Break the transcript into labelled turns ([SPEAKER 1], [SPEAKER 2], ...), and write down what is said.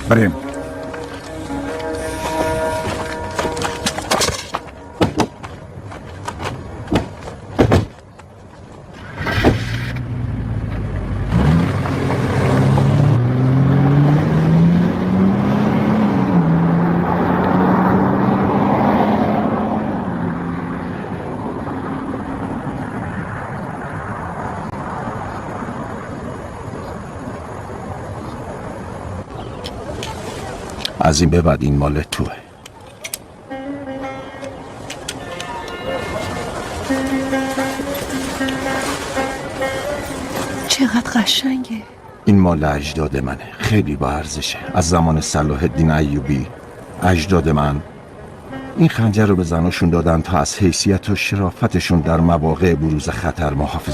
[SPEAKER 1] بریم. از این به بعد این مال توه.
[SPEAKER 2] چقدر قشنگه.
[SPEAKER 1] این مال اجداد منه، خیلی با ارزشه. از زمان صلاح الدین ایوبی اجداد من این خنجر رو به زناشون دادن تا از حیثیت و شرافتشون در مواقع بروز خطر محافظت